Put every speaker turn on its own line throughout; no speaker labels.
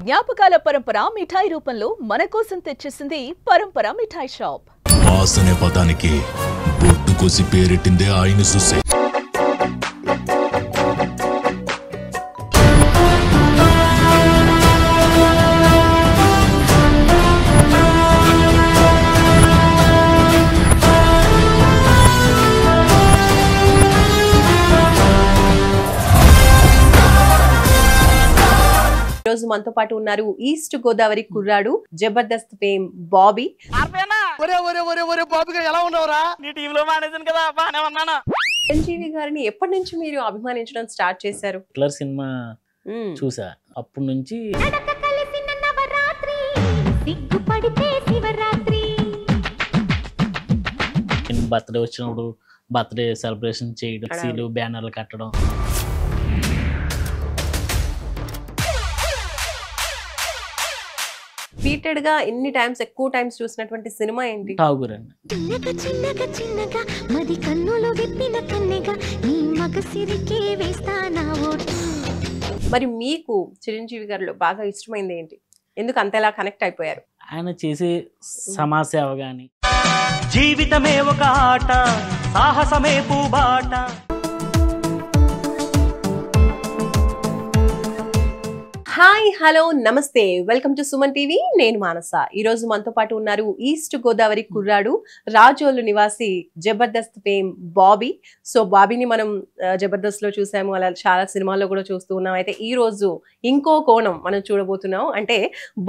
జ్ఞాపకాల పరంపర మిఠాయి రూపంలో మన కోసం తెచ్చేసింది పరంపర మిఠాయి షాప్.
బాస్ అనే పదానికి బొట్టు కోసి పేరెట్టిందే ఆయన చూసే.
రోజు మనతో పాటు ఉన్నారు ఈస్ట్ గోదావరి కుర్రాడు జబర్దస్త్ ఫేమ్ బాబీ. చిరంజీవి గారిని ఎప్పటి నుంచి మీరు అభిమానించడం స్టార్ట్ చేశారు?
హిట్లర్ సినిమా చూసా, అప్పటి నుంచి బర్త్డే వచ్చినప్పుడు బర్త్డే సెలబ్రేషన్ చేయడం, సీలు బ్యానర్లు కట్టడం.
రిపీటెడ్ గా ఎన్ని టైమ్స్ ఎక్కువ టైమ్స్ చూసినటువంటి సినిమా ఏంటి?
ఠాగూర్ అండి.
మరి మీకు చిరంజీవి గారిలో బాగా ఇష్టమైంది ఏంటి? ఎందుకు అంతలా కనెక్ట్ అయిపోయారు?
ఆయన చేసే సమాజసేవ గాని.
జీవితమే ఒక ఆట, సాహసమే పూబాట.
హాయ్, హలో, నమస్తే, వెల్కమ్ టు సుమన్ టీవీ. నేను మానస. ఈ రోజు మనతో పాటు ఉన్నారు ఈస్ట్ గోదావరి కుర్రాడు, రాజోలు నివాసి, జబర్దస్త్ ఫేమ్ బాబీ. సో బాబీని మనం జబర్దస్త్ లో చూసాము, అలా చాలా సినిమాల్లో కూడా చూస్తూ ఉన్నాం. అయితే ఈ రోజు ఇంకో కోణం మనం చూడబోతున్నాం. అంటే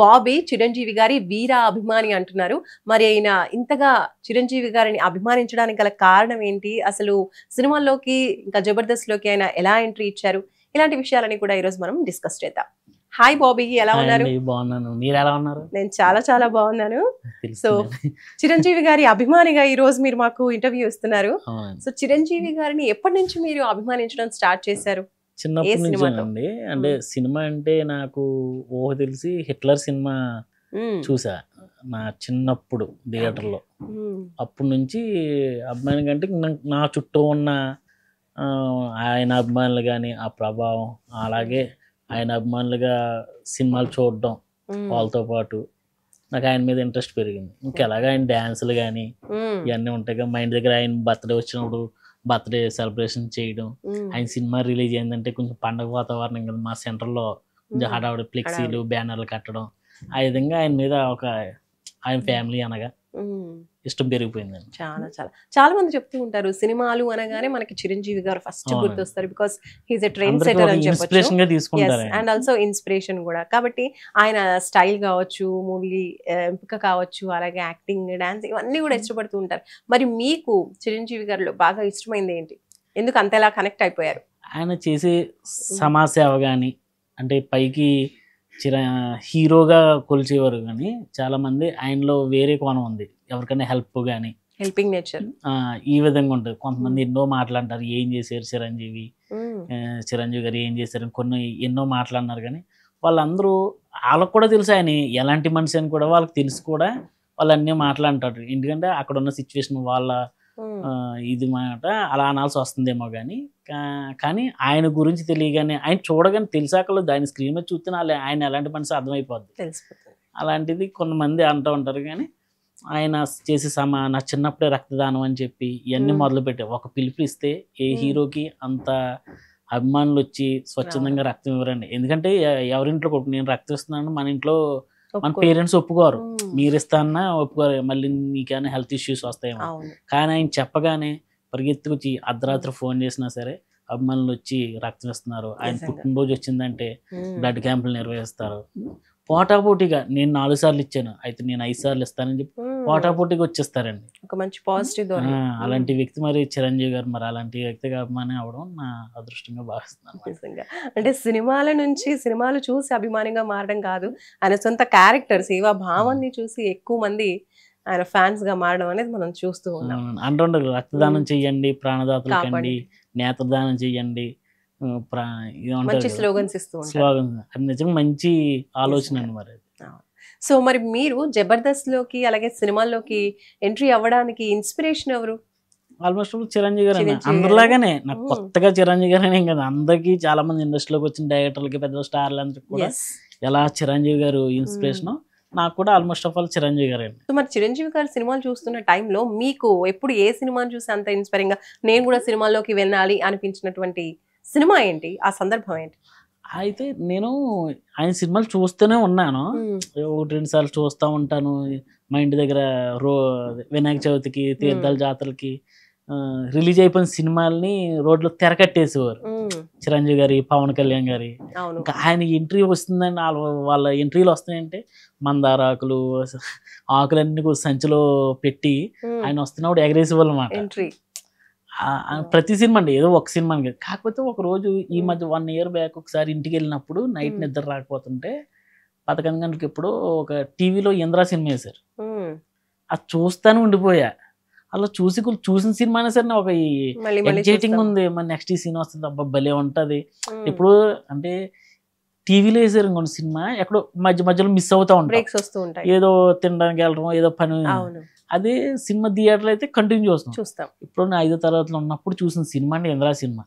బాబీ చిరంజీవి గారి వీర అభిమాని అంటున్నారు. మరి ఆయన ఇంతగా చిరంజీవి గారిని అభిమానించడానికి గల కారణం ఏంటి? అసలు సినిమాల్లోకి ఇంకా జబర్దస్త్ లోకి ఆయన ఎలా ఎంట్రీ ఇచ్చారు? ఇలాంటి విషయాలని కూడా ఈరోజు మనం డిస్కస్ చేద్దాం. హాయ్ బాబీ, ఎలా ఉన్నారు?
బాగున్నాను, మీరు ఎలా ఉన్నారు?
నేను చాలా చాలా బాగున్నాను. సో చిరంజీవి గారి అభిమానిగా ఈ రోజు మీరు మాకు ఇంటర్వ్యూ ఇస్తున్నారు. సో చిరంజీవి గారిని ఎప్పటి నుంచి మీరు అభిమానించడం స్టార్ట్ చేశారు?
చిన్నప్పటి నుంచి అండి. అంటే సినిమా అంటే నాకు ఊహ తెలిసి హిట్లర్ సినిమా చూసా నా చిన్నప్పుడు థియేటర్లో. అప్పటి నుంచి అభిమాని కంటే నా చుట్టూ ఉన్న ఆయన అభిమానులు కానీ ఆ ప్రభావం, అలాగే ఆయన అభిమానులుగా సినిమాలు చూడడం, వాళ్ళతో పాటు నాకు ఆయన మీద ఇంట్రెస్ట్ పెరిగింది. ఇంకా ఎలాగ ఆయన డ్యాన్సులు కానీ ఇవన్నీ ఉంటాయి కదా. మా ఇంటి దగ్గర ఆయన బర్త్డే వచ్చినప్పుడు బర్త్డే సెలబ్రేషన్ చేయడం, ఆయన సినిమా రిలీజ్ అయిందంటే కొంచెం పండగ వాతావరణం కదా మా సెంటర్లో, కొంచెం హడావుడి ఫ్లెక్సీలు బ్యానర్లు కట్టడం. ఆ విధంగా ఆయన మీద ఒక ఆయన ఫ్యామిలీ అనగా ఇష్టం పెరిగిపోయిందండి.
చాలా చాలా చాలా మంది చెప్తూ ఉంటారు సినిమాలు అనగానే మనకి చిరంజీవి గారు ఫస్ట్ గుర్తొస్తారు. Because he's a trend setter అని చెప్పొచ్చు, అండ్ ఆల్సో ఇన్స్పిరేషన్ కూడా. కాబట్టి ఆయన స్టైల్ కావచ్చు, మూవీ ఎంపిక కావచ్చు, అలాగే యాక్టింగ్, డాన్స్, ఇవన్నీ కూడా ఇష్టపడుతూ ఉంటారు. మరి మీకు చిరంజీవి గారిలో బాగా ఇష్టమైంది ఏంటి? ఎందుకు అంతలా కనెక్ట్ అయిపోయారు?
ఆయన చేసే సమాజసేవ కానీ, అంటే పైకి హీరోగా కొలిచేవారు కానీ చాలా మంది ఆయనలో వేరే కోణం ఉంది. ఎవరికైనా హెల్ప్ కానీ,
హెల్పింగ్ నేచర్
ఈ విధంగా ఉంటుంది. కొంతమంది ఎన్నో మాట్లాడతారు, ఏం చేశారు చిరంజీవి గారు ఏం చేశారు, కొన్ని ఎన్నో మాట్లాడినారు. కానీ వాళ్ళందరూ వాళ్ళకు కూడా తెలుసు ఆయన ఎలాంటి మనిషి అని కూడా వాళ్ళకి తెలుసు కూడా. వాళ్ళు అన్నీ మాట్లాడుతారు. ఎందుకంటే అక్కడ ఉన్న సిచ్యువేషన్ వాళ్ళ ఇది మాట అలా అనాల్సి వస్తుందేమో కానీ ఆయన గురించి తెలియగానే, ఆయన చూడగానే తెలిసాకలో దాని స్క్రీన్ మీద చూస్తే ఆయన ఎలాంటి మనిషి అర్థమైపోద్ది. అలాంటిది కొంతమంది అంటూ ఉంటారు. కానీ ఆయన చేసే నా చిన్నప్పుడే రక్తదానం అని చెప్పి ఇవన్నీ మొదలుపెట్టే ఒక పిలుపు ఇస్తే ఏ హీరోకి అంత అభిమానులు వచ్చి స్వచ్ఛందంగా రక్తం ఇవ్వరండి. ఎందుకంటే ఎవరింట్లో నేను రక్తం ఇస్తున్నాను, మన ఇంట్లో మన పేరెంట్స్ ఒప్పుకోరు, మీరు ఇస్తానన్నా ఒప్పుకోరు, మళ్ళీ నీకేమైనా హెల్త్ ఇష్యూస్ వస్తాయేమో. కానీ ఆయన చెప్పగానే పరిగెత్తుకొచ్చి అర్ధరాత్రి ఫోన్ చేసినా సరే అభిమానులు వచ్చి రక్తం ఇస్తున్నారు. ఆయన పుట్టినరోజు వచ్చిందంటే బ్లడ్ క్యాంపులు నిర్వహిస్తారు. పోటాపోటీగా నేను 4 సార్లు ఇచ్చాను, అయితే నేను 5 సార్లు ఇస్తానని చెప్పి పోటాపోటీగా వచ్చేస్తారండి.
ఒక మంచి పాజిటివ్.
అలాంటి వ్యక్తి మరి చిరంజీవి గారు, మరి అలాంటి వ్యక్తిగా అభిమాని అవడం నా అదృష్టంగా భావిస్తున్నాను.
అంటే సినిమాల నుంచి సినిమాలు చూసి అభిమానిగా మారడం కాదు, ఆయన సొంత క్యారెక్టర్ సేవా భావాన్ని చూసి ఎక్కువ మంది ఆయన ఫ్యాన్స్ గా మారడం అనేది మనం చూస్తూ ఉన్నాం.
అంటుంటారు రక్తదానం చెయ్యండి, ప్రాణదాతలు కండి, నేత్రదానం చెయ్యండి, నిజంగా మంచి ఆలోచన అండి. మరి
సో మరి మీరు జబర్దస్త్ లోకి అలాగే సినిమాల్లోకి ఎంట్రీ అవ్వడానికి ఇన్స్పిరేషన్ ఎవరు?
ఆల్మోస్ట్ చిరంజీవి గారు. అందరిలాగానే నాకు కొత్తగా చిరంజీవి గారు కదా, అందరికీ చాలా మంది ఇండస్ట్రీలోకి వచ్చిన డైరెక్టర్లకి, పెద్ద స్టార్లు అందరికి కూడా ఎలా చిరంజీవి గారు ఇన్స్పిరేషన్ నాకు కూడా ఆల్మోస్ట్ ఆఫ్ ఆల్ చిరంజీవి గారు అండి.
సో మరి చిరంజీవి గారు సినిమాలు చూస్తున్న టైంలో మీకు ఎప్పుడు ఏ సినిమాను చూసి అంత ఇన్స్పైరింగ్ గా నేను కూడా సినిమాల్లోకి వెళ్ళాలి అనిపించినటువంటి సినిమా ఏంటి, ఆ సందర్భం ఏంటి?
అయితే నేను ఆయన సినిమాలు చూస్తూనే ఉన్నాను, ఒకటి రెండు సార్లు చూస్తూ ఉంటాను. మా ఇంటి దగ్గర వినాయక చవితికి తీర్థాల జాతరలకి రిలీజ్ అయిపోయిన సినిమాల్ని రోడ్లో తెరకట్టేసేవారు చిరంజీవి గారి, పవన్ కళ్యాణ్ గారి. ఇంకా ఆయన ఎంట్రీ వస్తుందని వాళ్ళ ఎంట్రీలు వస్తున్నాయంటే మందారాకులు ఆకులన్నీ సంచిలో పెట్టి ఆయన వస్తున్నప్పుడు ఎగరేసేవాళ్ళు అన్నమాట. ప్రతి సినిమా అండి, ఏదో ఒక సినిమా కాదు. కాకపోతే ఒక రోజు ఈ మధ్య 1 year బ్యాక్ ఒకసారి ఇంటికి వెళ్ళినప్పుడు నైట్ నిద్ర రాకపోతుంటే 11 గంటలకు ఎప్పుడో ఒక టీవీలో ఇంద్రా సినిమా వేశారు. అది చూస్తానే ఉండిపోయా. అలా చూసిన సినిమా అయినా సరే ఒక ఎగ్జైటింగ్ ఉంది, మరి నెక్స్ట్ ఈ సీన్ వస్తుంది, అబ్బా భలే ఉంటది. ఎప్పుడు అంటే టీవీలో వేసారు ఇంకొన్ని సినిమా ఎక్కడో మధ్యలో మిస్ అవుతా ఉంటాయి, ఏదో తినడానికి వెళ్ళడం, ఏదో పని. అదే సినిమా థియేటర్లో అయితే కంటిన్యూ చూస్తాం. ఇప్పుడు నా 5వ తరగతిలో ఉన్నప్పుడు చూసిన సినిమా అండి ఇంద్రా సినిమా,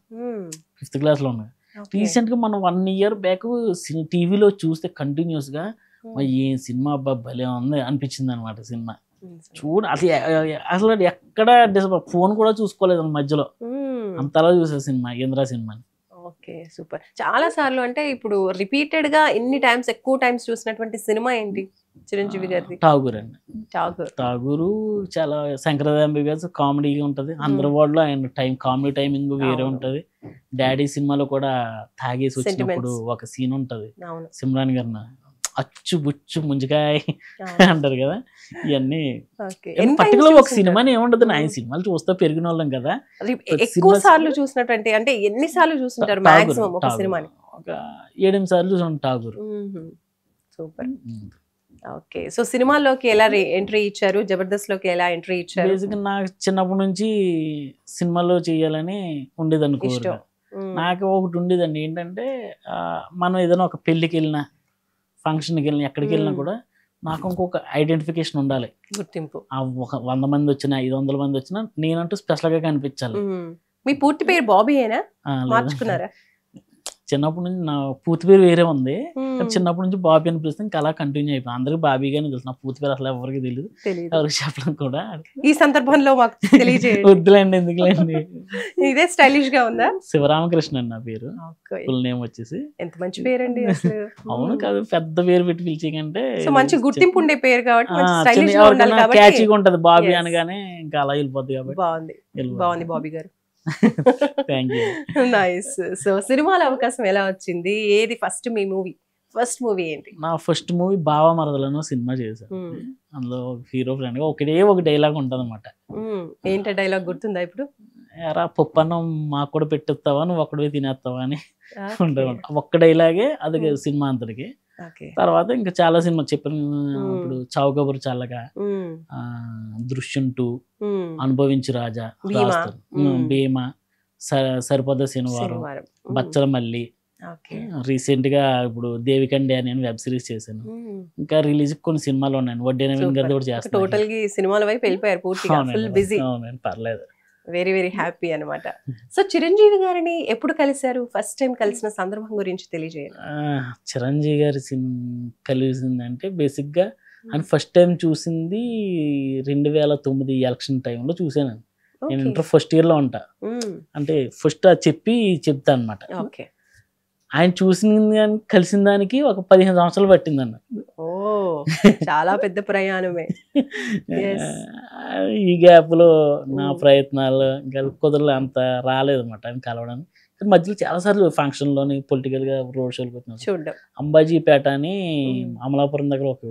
5th క్లాస్లో ఉన్నది. రీసెంట్ గా మనం 1 year బ్యాక్ టీవీలో చూస్తే కంటిన్యూస్ గా ఏ సినిమా అబ్బా భలే ఉంది అనిపించింది అనమాట. సినిమా అసలు ఎక్కడ ఫోన్ కూడా చూసుకోలేదు మధ్యలో, అంతలా చూసే cinema Indra cinema.
Okay, super. చాలా సార్లు అంటే ఇప్పుడు రిపీటెడ్ గా ఎన్ని టైమ్స్, ఎక్కువ టైమ్స్ చూసినటువంటి సినిమా ఏంటి చిరంజీవి గారిది?
ఠాగూర్ అండి. ఠాగూరు చాలా శంకరదాంబిగా కామెడీగా ఉంటది. అందరి వాళ్ళలో ఆయన కామెడీ టైమింగ్ వేరే ఉంటది. డాడీ సినిమాలో కూడా తాగేసి వచ్చినప్పుడు ఒక సీన్ ఉంటది, సిమ్రాన్ గారిన అచ్చు బుచ్చు ముంజకాయ అంటారు కదా. ఇవన్నీ పర్టికులర్ ఒక సినిమాని ఏముంటది, ఆయన సినిమాలు చూస్తా పెరిగిన వాళ్ళం కదా.
ఎక్కువ సార్లు చూసినటువంటి అంటే ఎన్ని సార్లు చూస్తుంటారు మాక్సిమం ఒక సినిమాని?
ఒక 7-8 సార్లు చూసాను ఠాగూర్.
సూపర్. ఓకే, సో సినిమాల్లోకి ఎలా ఎంట్రీ ఇచ్చారు, జబర్దస్త్ లోకి ఎలా ఎంట్రీ ఇచ్చారు?
బేసిక్గా నాకు చిన్నప్పటి నుంచి సినిమాలో చేయాలని ఉండేది అనుకో. నాకు ఒకటి ఉండేదండి, ఏంటంటే మనం ఏదైనా ఒక పెళ్లికి వెళ్ళినా, ఫంక్షన్కి వెళ్ళినా, ఎక్కడికి వెళ్ళినా కూడా నాకు ఇంకొక ఐడెంటిఫికేషన్ ఉండాలి,
గుర్తింపు.
ఒక 100 మంది వచ్చినా 500 మంది వచ్చినా నేనంటూ స్పెషల్ గా కనిపించాలి.
మీ పూర్తి పేరు బాబీ అయినా మార్చుకున్నారా?
చిన్నప్పటి నుంచి నా పూర్తి పేరు వేరే ఉంది, చిన్నప్పటి నుంచి బాబీ అని పిలిస్తే ఇంకా అలా కంటిన్యూ అయిపోయింది. అందరికి బాబీగానే తెలుసు, నా పూర్తి పేరు అసలు ఎవరికి తెలియదు, ఎవరికి చెప్పడం కూడా.
ఈ సందర్భంలో మాకు తెలియజేయండి.
వద్దులేండి, ఎందుకులేండి.
ఇదే స్టైలిష్ గా ఉందా?
శివరామకృష్ణ అండి నా పేరు, ఫుల్ నేమ్ వచ్చేసి.
ఎంత మంచి పేరండి అసలు.
అవును కాదు, పెద్ద పేరు పెట్టి పిలిచేకంటే
మంచి గుర్తింపు ఉండే పేరు కాబట్టి
క్యాచీగా ఉంటది. బాబీ అనగానే ఇంకా అలా వెళ్ళిపోద్ది కాబట్టి.
బాగుంది బాబీ గారు.
Thank you.
నైస్. సో సినిమాల అవకాశం ఎలా వచ్చింది? ఏది ఫస్ట్ మీ ఫస్ట్ మూవీ ఏంటి?
నా ఫస్ట్ మూవీ బావ మరదలను సినిమా చేశాను. అందులో హీరో ఫ్రెండ్ గా ఒక డైలాగ్ ఉంటది అనమాట.
ఏంటి డైలాగ్ గుర్తుందా ఇప్పుడు?
ఎరా పప్పన్నం మాకు కూడా పెట్టేస్తావా, నువ్వు ఒక్కడే తినేస్తావా అని ఉంటుంది. ఒక్క డైలాగే అది సినిమా అంతటికి. తర్వాత ఇంకా చాలా సినిమా చెప్పాను. ఇప్పుడు చావు కబురు చల్లగా, దృశ్యం 2, అనుభవించు రాజా, భీమా, సరిపోద శనివారం, బచ్చల మల్లి, రీసెంట్ గా ఇప్పుడు దేవికండి అని వెబ్ సిరీస్ చేశాను. ఇంకా రిలీజ్ కొన్ని సినిమాలు ఉన్నాయి. వడ్డీ నవీన్ గారిది కూడా చేస్తాను.
టోటల్ గా సినిమాల వైపు వెళ్ళిపోయారు పూర్తిగా, ఫుల్ బిజీ.
పర్లేదు,
వెరీ వెరీ హ్యాపీ అనమాట. సో చిరంజీవి గారిని ఎప్పుడు కలిశారు? ఫస్ట్ టైం కలిసిన సందర్భం గురించి తెలియజేయండి.
చిరంజీవి గారి కలిసిందంటే బేసిక్ గా అని ఫస్ట్ టైం చూసింది 2009 ఎలక్షన్ టైంలో చూసాను. నేను ఇంటర్ ఫస్ట్ ఇయర్ లో ఉంటా, అంటే ఫస్ట్ అది చెప్తా అనమాట. ఆయన చూసింది కలిసిన దానికి ఒక 15 సంవత్సరాలు పట్టింది అన్న.
చాలా పెద్ద ప్రయాణమే.
ఈ గ్యాప్ లో నా ప్రయత్నాలు ఇంకా కుదరలే, అంత రాలేదు అనమాట ఆయన కలవడానికి. మధ్యలో చాలా సార్లు ఫంక్షన్ లోని పొలిటికల్ గా రోడ్ షోలకు వచ్చిన అంబాజీపేట అని అమలాపురం దగ్గర ఒక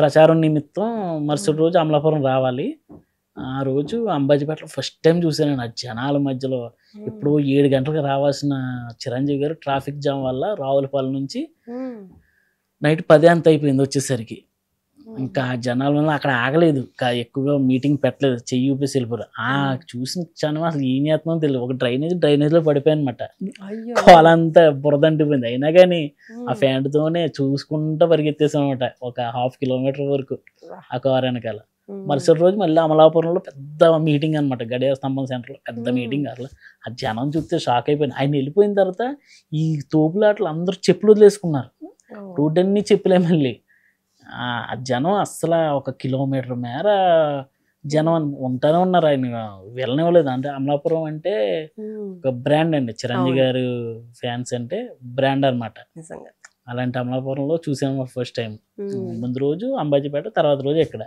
ప్రచారం నిమిత్తం మరుసటి రోజు అమలాపురం రావాలి. ఆ రోజు అంబాజీపేటలో ఫస్ట్ టైం చూసాను. ఆ జనాల మధ్యలో ఇప్పుడు 7 గంటలకు రావాల్సిన చిరంజీవి గారు ట్రాఫిక్ జామ్ వల్ల రావులపాలెం నుంచి నైట్ 10 అంత అయిపోయింది వచ్చేసరికి. ఇంకా జనాల వల్ల అక్కడ ఆగలేదు, ఎక్కువగా మీటింగ్ పెట్టలేదు, చెయ్యి ఊపేసి వెళ్ళిపోరు. చూసిన క్షణం అసలు ఏం చేస్తున్నామో తెలియదు. ఒక డ్రైనేజ్ లో పడిపోయాయి అనమాట, కాలంతా బురదంటిపోయింది. అయినా కానీ ఆ ఫ్యాంట్తోనే చూసుకుంటూ పరిగెత్తేసాం అనమాట ఒక 1/2 kilometer వరకు ఆ కారు వెనకాల. మరుసటి రోజు మళ్ళీ అమలాపురంలో పెద్ద మీటింగ్ అనమాట, గడియార స్తంభం సెంటర్లో పెద్ద మీటింగ్. అసలు ఆ జనం చూస్తే షాక్ అయిపోయింది. ఆయన వెళ్ళిపోయిన తర్వాత ఈ తోపులాటలు అందరూ చెప్పులు వదిలేసుకున్నారు, రోడ్డు అన్నీ చెప్పులే. మళ్ళీ ఆ జనం అస్సలు 1 కిలోమీటర్ మేర జనం ఉంటానే ఉన్నారు, ఆయన వెళ్ళనివ్వలేదు. అంటే అమలాపురం అంటే ఒక బ్రాండ్ అండి, చిరంజీవి గారు ఫ్యాన్స్ అంటే బ్రాండ్ అనమాట. అలాంటి అమలాపురంలో చూసాము ఫస్ట్ టైం. ముందు రోజు అంబాజీపేట, తర్వాత రోజు ఇక్కడ,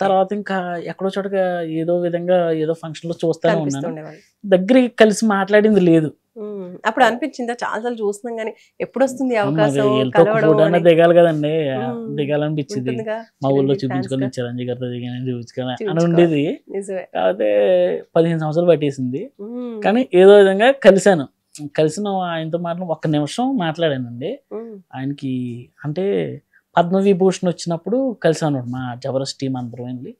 తర్వాత ఇంకా ఎక్కడో చోటగా ఏదో విధంగా ఏదో ఫంక్షన్ లో చూస్తానే ఉన్నాను. దగ్గరికి కలిసి మాట్లాడింది లేదు.
అప్పుడు అనిపించిందా చాలాసార్లు చూస్తున్నాం కానీ ఎప్పుడు వస్తుంది అవకాశం,
దిగాలి కదండి, దిగాలనిపించింది. మా ఊళ్ళో చూపించుకొని చిరంజీవి గారితో దిగానని చూపించుకోవాలి అని ఉండేది. కాకపోతే 15 సంవత్సరాలు పట్టేసింది. కానీ ఏదో విధంగా కలిసిన ఆయనతో మాట్లాడి 1 నిమిషం మాట్లాడానండి. ఆయనకి అంటే పద్మవిభూషణ్ వచ్చినప్పుడు కలిసాను మా జబర్దస్త్ టీం అందరం వెళ్ళి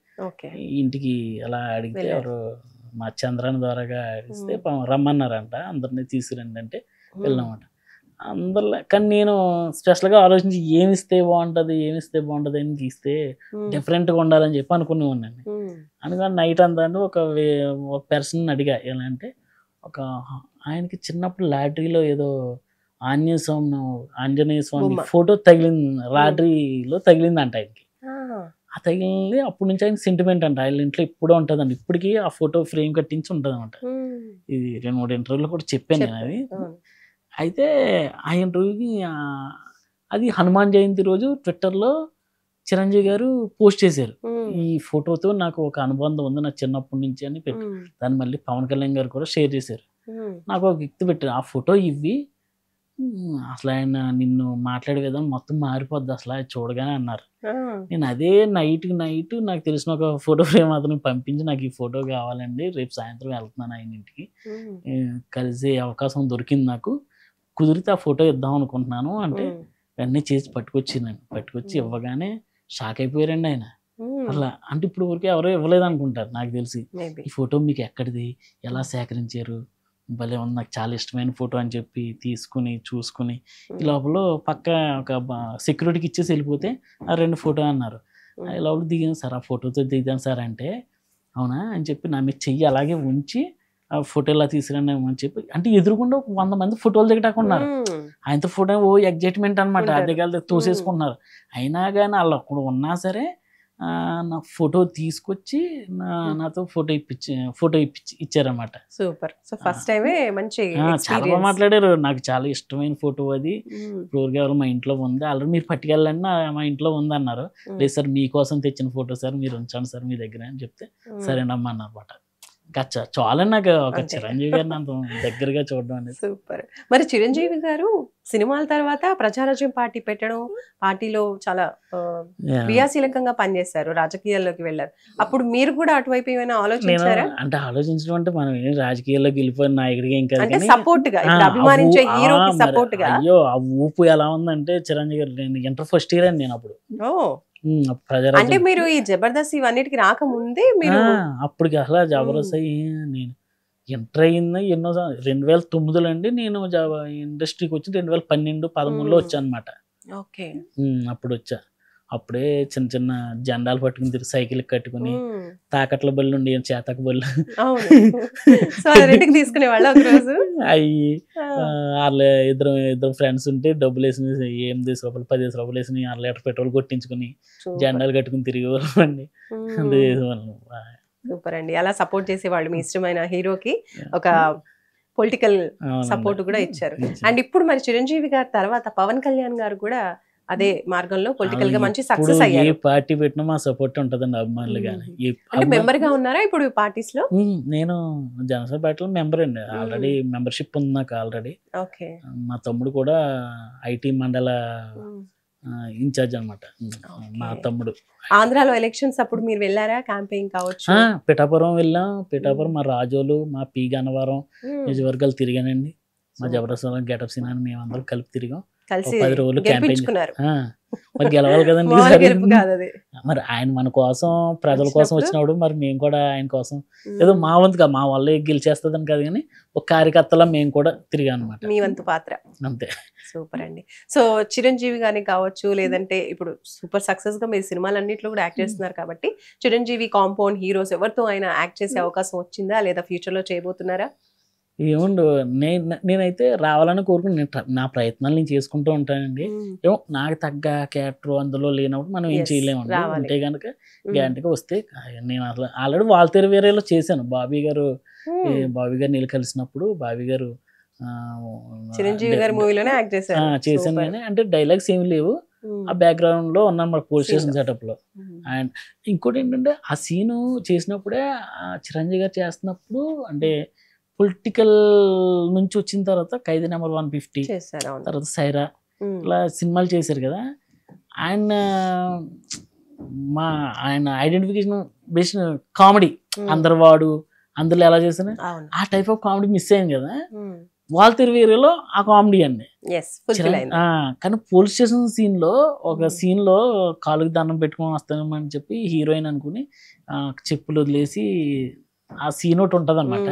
ఇంటికి అలా అడిగితే ఎవరు మా చంద్రాన్ని ద్వారాగా ఇస్తే రమ్మన్నారంట, అందరినీ తీసుకురండి అంటే వెళ్ళామంట అందరిలో. కానీ నేను స్పెషల్గా ఆలోచించి ఏమిస్తే బాగుంటుంది అని తీస్తే డిఫరెంట్గా ఉండాలని చెప్పి అనుకునేవాడిని. అనుకుని నైట్ అంతా ఒక పర్సన్ అడిగా, ఎలా అంటే ఆయనకి చిన్నప్పుడు లాటరీలో ఏదో ఆంజనేయ స్వామి ఫోటో తగిలింది, లాటరీలో తగిలిందంట ఆయనకి. ఆ తగిలింది అప్పటి నుంచి ఆయన సెంటిమెంట్ అంట, ఆయన ఇంట్లో ఇప్పుడే ఉంటుందండి, ఇప్పటికీ ఆ ఫోటో ఫ్రేమ్ కట్టించి ఉంటుంది అనమాట. ఇది 2-3 ఇంటర్వ్యూలో కూడా చెప్పాను నేను అది. అయితే ఆయన రోజుకి అది హనుమాన్ జయంతి రోజు ట్విట్టర్లో చిరంజీవి గారు పోస్ట్ చేశారు, ఈ ఫోటోతో నాకు ఒక అనుబంధం ఉంది నా చిన్నప్పటి నుంచి అని పెట్టి. దాన్ని మళ్ళీ పవన్ కళ్యాణ్ గారు కూడా షేర్ చేశారు. నాకు ఒక వ్యక్తి పెట్టారు, ఆ ఫోటో ఇవ్వి, అసలు ఆయన నిన్ను మాట్లాడే విధానం మొత్తం మారిపోద్ది అసలు అది చూడగానే అన్నారు. నేను అదే నైట్ నాకు తెలిసిన ఒక ఫోటో ఫ్రేమ్ అతను పంపించి, నాకు ఈ ఫోటో కావాలండి, రేపు సాయంత్రం వెళ్తున్నాను ఆయన ఇంటికి, కలిసే అవకాశం దొరికింది నాకు, కుదిరితే ఆ ఫోటో ఇద్దాం అనుకుంటున్నాను అంటే అన్నీ చేసి పట్టుకొచ్చి ఇవ్వగానే షాక్ అయిపోయారండి ఆయన. అలా అంటే ఇప్పుడు వరకు ఎవరో ఇవ్వలేదు అనుకుంటారు నాకు తెలిసి. ఈ ఫోటో మీకు ఎక్కడిది, ఎలా సేకరించారు, భలే ఉంది, నాకు చాలా ఇష్టమైన ఫోటో అని చెప్పి తీసుకుని చూసుకుని ఈ లోపల పక్క ఒక సెక్యూరిటీకి ఇచ్చేసి వెళ్ళిపోతే ఆ 2 ఫోటో అన్నారు. ఈ లోపల దిగాను సార్, ఆ ఫోటోతో దిగాను సార్ అంటే అవునా అని చెప్పి నా మీద చెయ్యి అలాగే ఉంచి ఆ ఫోటో ఇలా తీసుకురండి అని చెప్పి, అంటే ఎదురుకుండా 100 మంది ఫోటోలు దిగటాకున్నారు. ఆయనతో ఫోటో ఎగ్జైట్మెంట్ అనమాట, ఆ దిగాలి తోసేసుకుంటున్నారు. అయినా కానీ వాళ్ళు అక్కడ ఉన్నా సరే నా ఫోటో తీసుకొచ్చి నాతో ఫోటో ఇచ్చారన్నమాట.
సూపర్. సో ఫస్ట్ టైమే మంచి
చాలా బాగా మాట్లాడారు. నాకు చాలా ఇష్టమైన ఫోటో అది, ఫ్లోర్ ఎవరు మా ఇంట్లో ఉంది, ఆల్రెడీ మీరు పట్టుకెళ్ళండి మా ఇంట్లో ఉంది అన్నారు. లేదు సార్ మీకోసం తెచ్చిన ఫోటో సార్, మీరు ఉంచండి సార్ మీ దగ్గర అని చెప్తే సరేనమ్మా అన్నమాట. చాలా నాకు ఒక చిరంజీవి గారిని అంత దగ్గరగా చూడడం అనేది.
సూపర్. మరి చిరంజీవి గారు సినిమాల తర్వాత ప్రజారాజ్యం పార్టీ పెట్టడం, పార్టీలో చాలా క్రియాశీలకంగా పనిచేశారు, రాజకీయాల్లోకి వెళ్ళారు. అప్పుడు మీరు కూడా అటువైపు ఏమైనా ఆలోచించారా?
అంటే ఆలోచించడం అంటే మనం ఏం రాజకీయాల్లోకి వెళ్ళిపోయిన నాయకుడిగా ఇంకా
సపోర్ట్ గా, అభిమానించే హీరోకి సపోర్ట్ గా.
అయ్యో ఆ ఊపు ఎలా ఉందంటే చిరంజీవి గారు, నేను ఇంటర్ ఫస్ట్ ఇయర్ అండి నేను అప్పుడు.
అంటే మీరు ఈ జబర్దస్త్ ఇవన్నిటికి రాకముందే మీరు
అప్పటికి అసలు జబర్దస్త్ నేను ఎంటర్ అయింది ఎన్నో 2009లో అండి. నేను ఇండస్ట్రీకి వచ్చి 2012-13లో వచ్చా అనమాట. అప్పుడు వచ్చా. అప్పుడే చిన్న చిన్న జెండాలు పట్టుకుని తిరిగి సైకిల్ కట్టుకుని తాకట్ల బళ్ళు ఉండి చేతక బళ్ళు అవి వాళ్ళు ఇద్దరు ఫ్రెండ్స్ ఉంటే డబ్బులు వేసి 8 రూపాయలు 10 రూపాయలు వేసి 1 లీటర్ పెట్రోల్ కొట్టించుకుని జెండాలు కట్టుకుని తిరిగేవాళ్ళండి.
సూపర్ అండి. అలా సపోర్ట్ చేసేవాళ్ళు మీ ఇష్టమైన హీరోకి, ఒక పొలిటికల్ సపోర్ట్ కూడా ఇచ్చారు. అండ్ ఇప్పుడు మరి చిరంజీవి గారి తర్వాత పవన్ కళ్యాణ్ గారు కూడా అదే మార్గంలో పొలిటికల్ గా మంచి సక్సెస్ అయ్యారు.
ఏ పార్టీ పెట్టినా మా సపోర్ట్ ఉంటదండి అభిమానులు గానీ.
అంటే మెంబర్ గా ఉన్నారా ఇప్పుడు పార్టీస్ లో?
నేను జనసేన పార్టీలో మెంబర్ అండి, ఆల్రెడీ మెంబర్షిప్ ఉంది నాకు ఆల్రెడీ. మా తమ్ముడు కూడా ఐటీ మండల ఇన్ఛార్జ్ అనమాట. మా తమ్ముడు
ఆంధ్రాలో ఎలక్షన్స్ అప్పుడు మీరు వెళ్ళారా? క్యాంపెయిన్ కావచ్చు.
పిఠాపురం వెళ్ళాం. పిఠాపురం మా రాజోలు, మా పి గన్నవరం నియోజకవర్గాలు తిరిగానండి. మా జబర్దస్త్ గెటప్ సినిమా మేమందరం కలిపి తిరిగాం.
10
రోజులు క్యాంపెయిన్. మరి గెలవాలి కదండి
మామూలు
ఈసారి.
గెలుపు కాదు అది.
మరి ఆయన మన కోసం ప్రజల కోసం వచ్చినప్పుడు మరి మేము కూడా ఆయన కోసం ఏదో మా వంతుగా మా వల్ల గెలిచేస్తుందని కాదు కానీ ఒక కార్యకర్తలా మేము కూడా తిరిగాం అనమాట.
మీ వంతు పాత్ర.
అంతే.
సూపర్ అండి. సో చిరంజీవి గాని కావచ్చు, లేదంటే ఇప్పుడు సూపర్ సక్సెస్ గా మీరు సినిమాలన్నింటిలో కూడా యాక్ట్ చేస్తున్నారు కాబట్టి చిరంజీవి కాంపౌండ్ హీరోస్ ఎవరితో ఆయన యాక్ట్ చేసే అవకాశం వచ్చిందా లేదా ఫ్యూచర్ లో చేయబోతున్నారా?
ఏముండు నేనైతే రావాలని కోరుకుని నా ప్రయత్నాలు నేను చేసుకుంటూ ఉంటానండి. ఏమో నాకు తగ్గ క్యారెక్టర్ అందులో లేనప్పుడు మనం ఏం
Yes,
చేయలేము.
రావాలి.
అంటే కనుక గ్యారంటీగా వస్తే నేను అసలు ఆల్రెడీ వాల్తేరు వేరేలో చేశాను. బాబీ గారు నీళ్ళు కలిసినప్పుడు బాబీ గారు
చిరంజీవి గారి మూవీలోనే యాక్ట్ చేశారు.
చేశాను కానీ అంటే డైలాగ్స్ ఏమి లేవు. ఆ బ్యాక్గ్రౌండ్ లో ఉన్నాను మన పోలీస్ స్టేషన్ సెటప్ లో. అండ్ ఇంకోటి ఏంటంటే ఆ సీను చేసినప్పుడే చిరంజీవి గారు చేస్తున్నప్పుడు అంటే పొలిటికల్ నుంచి వచ్చిన తర్వాత ఖైదీ నెంబర్ 150
చేశారు. అవును.
తర్వాత సైరా ఇలా సినిమాలు చేశారు కదా. ఆయన ఐడెంటిఫికేషన్ బేస్డ్ కామెడీ అందరు అందులో ఎలా చేశాను
అవును.
ఆ టైప్ ఆఫ్ కామెడీ మిస్ అయింది కదా. వాల్తేరు వేరేలో ఆ కామెడీ అండి. కానీ పోలీస్ స్టేషన్ సీన్ లో ఒక సీన్ లో కాలుకి దండం పెట్టుకొని వస్తామని చెప్పి హీరోయిన్ అనుకుని చెప్పులు వదిలేసి ఆ సీన్ ఒకటి ఉంటది అనమాట.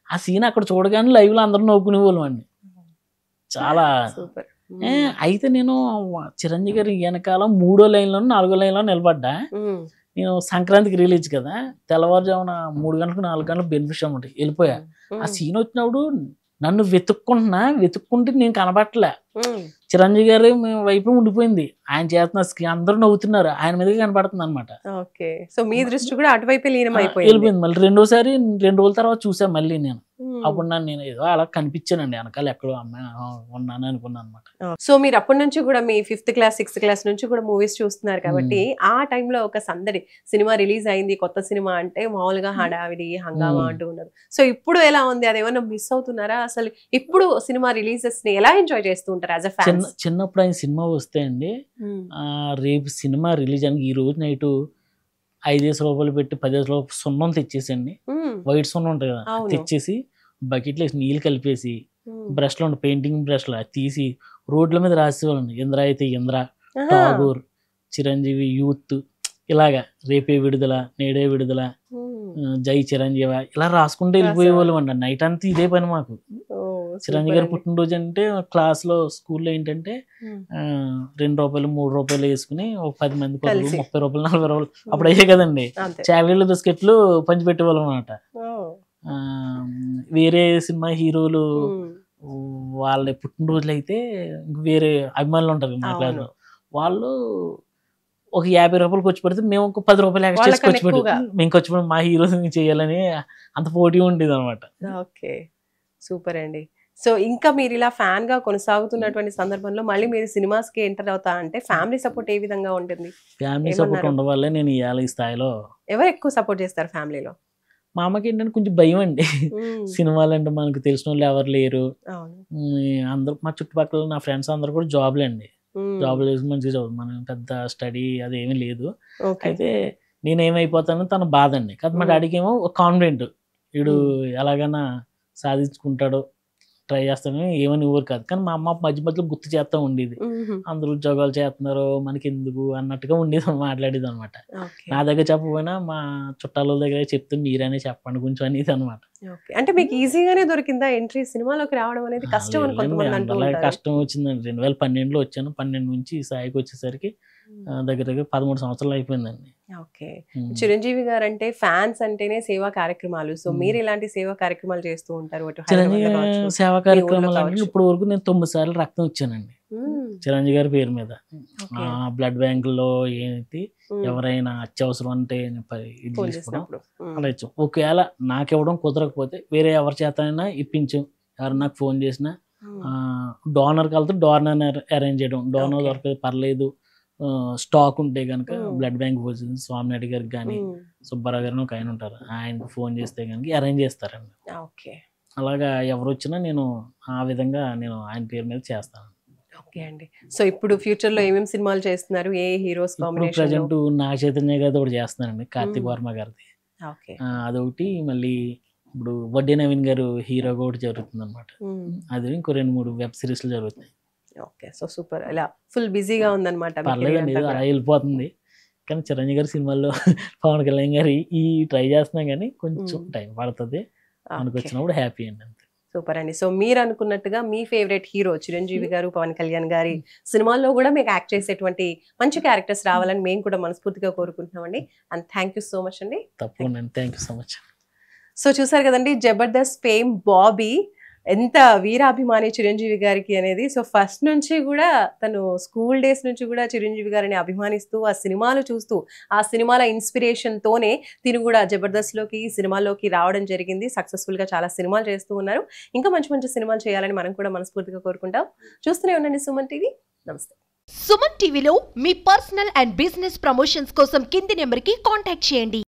ఆ సీన్ అక్కడ చూడగానే లైవ్ లో అందరూ నవ్వుకునే వాళ్ళం అండి. చాలా అయితే నేను చిరంజీవి గారి వెనకాల 3వ లైన్లో 4వ లైన్లో నిలబడ్డా. నేను సంక్రాంతికి రిలీజ్ కదా, తెల్లవారుజామున 3 గంటలకు 4 గంటలకు బెనిఫిషియం ఉంటుంది వెళ్ళిపోయా. ఆ సీన్ వచ్చినప్పుడు నన్ను వెతుక్కుంటే నేను కనబట్టలే. చిరంజీవి గారి వైపు ఉండిపోయింది. ఆయన చేస్తున్న స్క్రీన్ అందరూ నవ్వుతున్నారు, ఆయన మీదకి కనపడుతుంది అనమాట.
మీ దృష్టి కూడా అటువైపు
వెళ్ళిపోయింది. మళ్ళీ 2వ సారి 2 రోజుల తర్వాత చూసా మళ్ళీ నేను. అప్పుడు నేను ఏదో అలా కనిపించానండి వెనకాల ఎక్కడో అమ్మాయి ఉన్నాను అనుకున్నాను అనమాట.
సో మీరు అప్పటి నుంచి కూడా మీ 5th క్లాస్ 6th క్లాస్ నుంచి కూడా మూవీస్ చూస్తున్నారు కాబట్టి ఆ టైంలో ఒక సందడి, సినిమా రిలీజ్ అయింది కొత్త సినిమా అంటే మామూలుగా హడావిడి హంగామా అంటూ ఉన్నారు. సో ఇప్పుడు ఎలా ఉంది, అదేమన్నా మిస్ అవుతున్నారా? అసలు ఇప్పుడు సినిమా రిలీజెస్ ని ఎలా ఎంజాయ్ చేస్తూ ఉంటారు యాజ్ ఎ ఫ్యాన్?
చిన్నప్పుడు ఆయన సినిమా వస్తే అండి, రేపు సినిమా రిలీజ్ అని ఈ రోజు నైట్ 5 రూపాయలు పెట్టి 10 రూపాయలు సున్నం తెచ్చేసండి. వైట్ సున్నం ఉంటుంది కదా, తెచ్చేసి బకెట్లో వేసి నీళ్ళు కలిపేసి బ్రష్లో ఉండే పెయింటింగ్ బ్రష్లో తీసి రోడ్ల మీద రాసేవాళ్ళండి. ఇంద్ర అయితే ఇంద్ర, ఠాగూర్, చిరంజీవి, యూత్, ఇలాగా రేపే విడుదల, నేడే విడుదల, జై చిరంజీవి ఇలా రాసుకుంటూ వెళ్ళిపోయేవాళ్ళం అండి. నైట్ అంతా ఇదే పని మాకు. చిరంజీవి గారు పుట్టినరోజు అంటే క్లాస్లో స్కూల్లో ఏంటంటే 2 రూపాయలు 3 రూపాయలు వేసుకుని ఒక 10 మంది 30 రూపాయలు 40 రూపాయలు అప్పుడు అయ్యే కదండి. చాక్లెట్లు బిస్కెట్లు పంచిపెట్టేవాళ్ళం అనమాట. వేరే సినిమా హీరోలు వాళ్ళ పుట్టినరోజులు అయితే వేరే అభిమానులు ఉంటారు మా క్లాస్లో, వాళ్ళు ఒక 50 రూపాయలు ఖర్చు పెడితే మేము ఒక 10 రూపాయలు ఎక్స్ట్రా ఖర్చు పెట్టి మేము ఖర్చు పెట్టి మా హీరోస్ చేయాలని అంత పోటీ ఉండేది అనమాట.
ఓకే, సూపర్ అండి. సో ఇంకా మీరు ఇలా ఫ్యాన్ గా కొనసాగుతున్నటువంటి సందర్భంలో మళ్ళీ మీరు సినిమాస్ కి ఎంటర్ అవుతా అంటే ఫ్యామిలీ సపోర్ట్ ఏ విధంగా ఉంటుంది?
ఫ్యామిలీ సపోర్ట్ ఉండడం వల్లే నేను ఇవాళ ఈ స్థాయిలో.
ఎవరు ఎక్కువ సపోర్ట్ చేస్తారు ఫ్యామిలీలో?
మా అమ్మకి ఏంటంటే కొంచెం భయం అండి, సినిమాలు అంటే మనకు తెలిసిన వాళ్ళు ఎవరు లేరు. అందరూ మా చుట్టుపక్కల నా ఫ్రెండ్స్ అందరూ కూడా జాబ్లే అండి, జాబ్లు చేసి మంచిగా చదువు, మనం పెద్ద స్టడీ అదేమీ లేదు. అయితే నేనేమైపోతానో తన బాధ అండి. కాదు మా డాడీకి ఏమో కాన్ఫిడెంట్, వీడు ఎలాగైనా సాధించుకుంటాడు, ట్రై చేస్తాను, ఏమని ఊరు కాదు. కానీ మా అమ్మ మధ్య మధ్యలో గుర్తు చేస్తూ ఉండేది, అందరూ ఉద్యోగాలు చేస్తున్నారు మనకి ఎందుకు అన్నట్టుగా ఉండేది, మాట్లాడేది అనమాట. నా దగ్గర చెప్పకపోయినా మా చుట్టాల దగ్గర చెప్తే మీరనే చెప్పండి కొంచెం అనేది అనమాట.
అంటే మీకు ఈజీగానే దొరికిందా ఎంట్రీ? సినిమాలోకి రావడం అనేది కష్టం అని కొంతమంది అంటూ ఉంటారు.
కష్టం వచ్చిందండి. 2012లో వచ్చాను, 12 నుంచి సాయికి వచ్చేసరికి దగ్గర దగ్గర 13 సంవత్సరాలు అయిపోయిందండి.
ఓకే, చిరంజీవి గారు అంటే ఫ్యాన్స్ అంటేనే సేవా కార్యక్రమాలు. సో మీరు ఇలాంటి సేవా కార్యక్రమాలు చేస్తూ ఉంటారు?
చిరంజీవి సేవా కార్యక్రమాలు అంటే ఇప్పుడు వరకు నేను 9 సార్లు రక్తం ఇచ్చానండి చిరంజీవి గారి పేరు మీద. బ్లడ్ బ్యాంకుల్లో ఏంటి ఎవరైనా అత్యవసరం అంటే ఇది తీసుకోవడం అలా ఇచ్చాం. ఒకవేళ నాకు ఇవ్వడం కుదరకపోతే వేరే ఎవరి చేతనైనా ఇప్పించాం. ఎవరు నాకు ఫోన్ చేసినా డోనర్ కలితే డోనర్ అరేంజ్ చేయడం, డోనర్ దొరకదు పర్లేదు, స్టాక్ ఉంటే కనుక బ్లడ్ బ్యాంక్ స్వామినాయుడు గారికి కానీ సుబ్బారావు గారిని ఒక ఆయన ఉంటారు, ఆయనకు ఫోన్ చేస్తే కనుక అరేంజ్ చేస్తారండి. అలాగా ఎవరు వచ్చినా నేను ఆ విధంగా నేను ఆయన పేరు మీద చేస్తాను.
ఓకే అండి. సో ఇప్పుడు ఫ్యూచర్ లో ఏమేమి సినిమాలు చేస్తున్నారు? ఏ heroes combination?
Present Naga Chaitanya గారిది ఒకటి చేస్తున్నానండి, కార్తీక్ వర్మ గారిది అదొకటి. మళ్ళీ ఇప్పుడు వడ్డీ నవీన్ గారు హీరోగా ఒకటి జరుగుతుంది అనమాట. అది ఇంకో 2-3 వెబ్ సిరీస్లు జరుగుతాయి.
Okay, so super. ఇలా ఫుల్ బిజీగా ఉందన్నమాట మీ career
పర్లేదండి,
అంతా
ఏదో
కూడా.
అలా వెళ్ళిపోతుంది. కానీ చిరంజీవి గారి సినిమాల్లో పవన్ కళ్యాణ్ గారి ఈ ట్రై చేస్తున్నాం కానీ కొంచెం టైం పడుతుంది. మనకు వచ్చినప్పుడు హ్యాపీ అండి అంతే.
సూపర్ అండి. సో మీరు అనుకున్నట్టుగా మీ ఫేవరెట్ హీరో చిరంజీవి గారు, పవన్ కళ్యాణ్ గారి సినిమాల్లో కూడా మీకు యాక్ట్ చేసేటువంటి మంచి క్యారెక్టర్స్ రావాలని మేము కూడా మనస్ఫూర్తిగా కోరుకుంటున్నామండి. And thank you so much అండి.
తప్పకుండా అండి, thank you so much.
So చూసారు కదండి, జబర్దస్త్ ఫేమ్ బాబీ ఎంత వీరాభిమాని చిరంజీవి గారికి అనేది. సో ఫస్ట్ నుంచి కూడా తను స్కూల్ డేస్ నుంచి కూడా చిరంజీవి గారిని అభిమానిస్తూ ఆ సినిమాలు చూస్తూ ఆ సినిమాల ఇన్స్పిరేషన్ తోనే తిను కూడా జబర్దస్త్లోకి సినిమాల్లోకి రావడం జరిగింది. సక్సెస్ఫుల్ గా చాలా సినిమాలు చేస్తూ ఉన్నారు. ఇంకా మంచి మంచి సినిమాలు చేయాలని మనం కూడా మనస్ఫూర్తిగా కోరుకుంటాం. చూస్తూనే ఉండండి సుమన్ టీవీ. నమస్తే.
సుమన్ టీవీలో మీ పర్సనల్ అండ్ బిజినెస్ ప్రమోషన్స్ కోసం కింది నెంబర్కి కాంటాక్ట్ చేయండి.